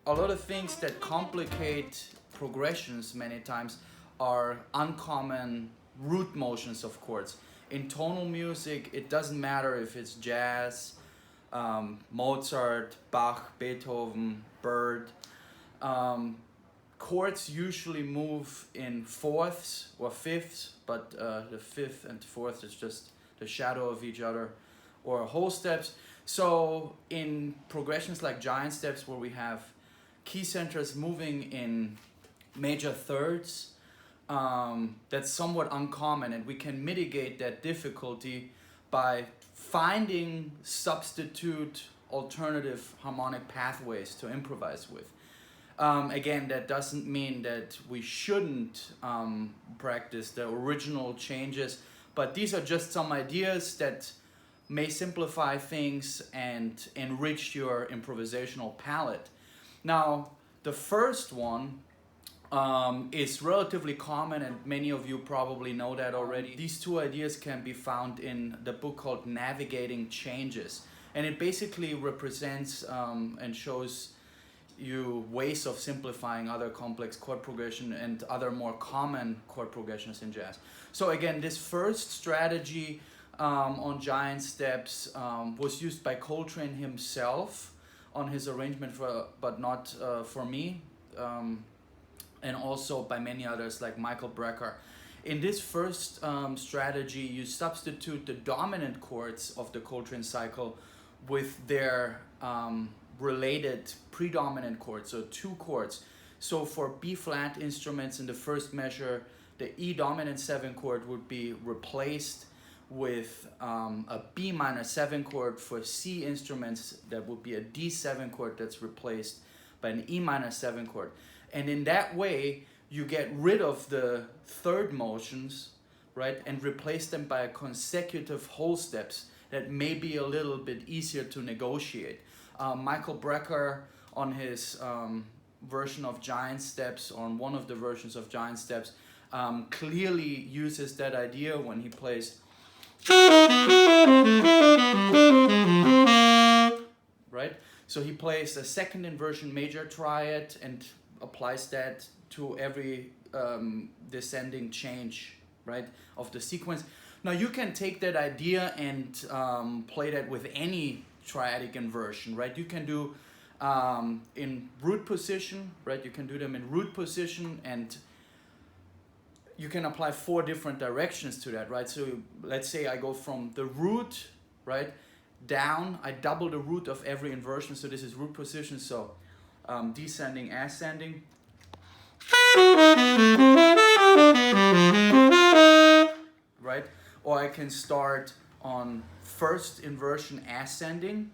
a lot of things that complicate progressions many times are uncommon root motions of chords. In tonal music, it doesn't matter if it's jazz, Mozart, Bach, Beethoven, Bird. Chords usually move in fourths or fifths, but the fifth and fourth is just the shadow of each other, or whole steps. So in progressions like giant steps, where we have key centers moving in major thirds, that's somewhat uncommon, and we can mitigate that difficulty by finding substitute alternative harmonic pathways to improvise with. Again, that doesn't mean that we shouldn't practice the original changes, but these are just some ideas that may simplify things and enrich your improvisational palette. Now, the first one is relatively common, and many of you probably know that already. These two ideas can be found in the book called Navigating Changes, and it basically represents and shows you ways of simplifying other complex chord progression and other more common chord progressions in jazz. So again, this first strategy on giant steps was used by Coltrane himself on his arrangement, but not for me, and also by many others like Michael Brecker. In this first strategy, you substitute the dominant chords of the Coltrane cycle with their related predominant chords, so two chords. So for B flat instruments in the first measure, the E dominant 7 chord would be replaced with a B minor 7 chord. For C instruments, that would be a D7 chord that's replaced by an E minor 7 chord. And in that way, you get rid of the third motions, right, and replace them by consecutive whole steps that may be a little bit easier to negotiate. Michael Brecker, on his version of giant steps, on one of the versions of giant steps, clearly uses that idea when he plays, right? So he plays a second inversion major triad and applies that to every descending change, right, of the sequence. Now you can take that idea and play that with any triadic inversion, right? You can do in root position, right? You can do them in root position, and you can apply 4 different directions to that, right? So let's say I go from the root, right, down. I double the root of every inversion, so this is root position. So descending, ascending, right? Or I can start on first inversion ascending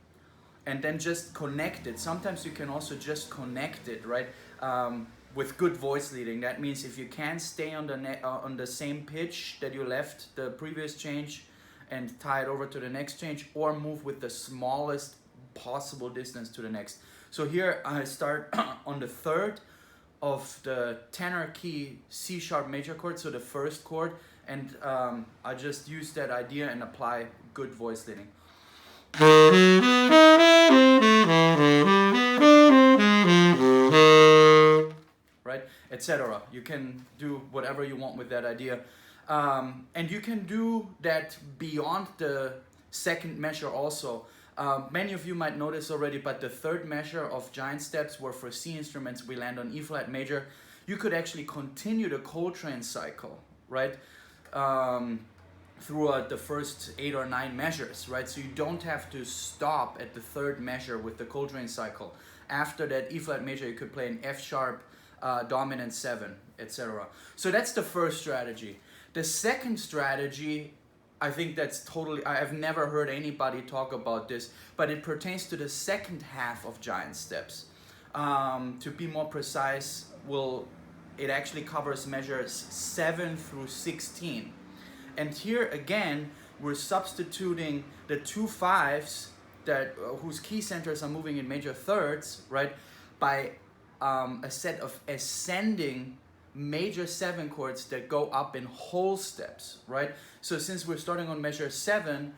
and then just connect it. Sometimes you can also just connect it, right? With good voice leading. That means if you can stay on the same pitch that you left the previous change and tie it over to the next change, or move with the smallest possible distance to the next. So here I start on the third of the tenor key C sharp major chord, so the first chord, and I just use that idea and apply good voice leading. Right, etc. You can do whatever you want with that idea. And you can do that beyond the second measure also. Many of you might notice already, but the third measure of giant steps, where for C instruments we land on E flat major, you could actually continue the Coltrane cycle, right? Throughout the first 8 or 9 measures, right? So you don't have to stop at the third measure with the Coltrane cycle. After that E flat major, you could play an F sharp, dominant 7, etc. So that's the first strategy. The second strategy, I think that's totally, I've never heard anybody talk about this, but it pertains to the second half of giant steps. To be more precise, it actually covers measures 7 through 16. And here again, we're substituting the 2 5s that whose key centers are moving in major thirds, right, by a set of ascending major 7 chords that go up in whole steps, right? So since we're starting on measure 7,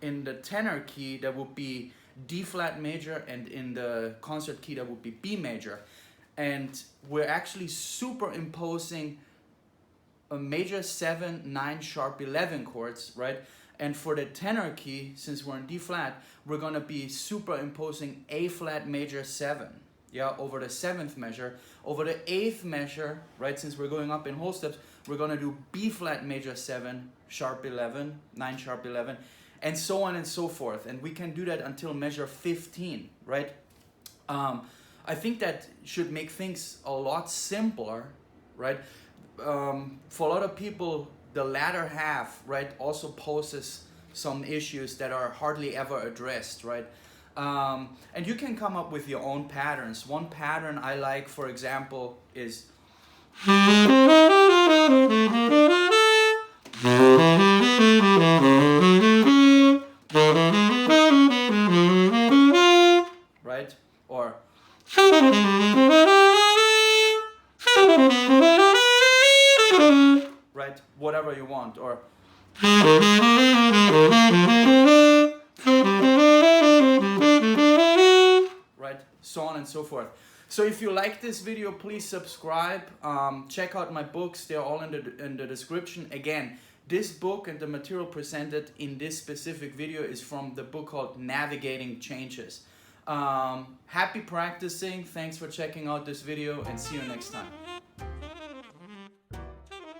in the tenor key, there would be D flat major, and in the concert key that would be B major. And we're actually superimposing a major 7, 9, sharp 11 chords, right? And for the tenor key, since we're in D flat, we're gonna be superimposing A flat major 7, yeah, over the 7th measure. Over the 8th measure, right, since we're going up in whole steps, we're gonna do B flat major 7, sharp 11, 9 sharp 11, and so on and so forth. And we can do that until measure 15, right? I think that should make things a lot simpler, right? For a lot of people, the latter half, right, also poses some issues that are hardly ever addressed, right? And you can come up with your own patterns. One pattern I like, for example, is right? Or right? Whatever you want. Or right? So on and so forth. So if you like this video, please subscribe. Check out my books. They're all in the description. Again, this book and the material presented in this specific video is from the book called Navigating Changes. Happy practicing. Thanks for checking out this video, and see you next time.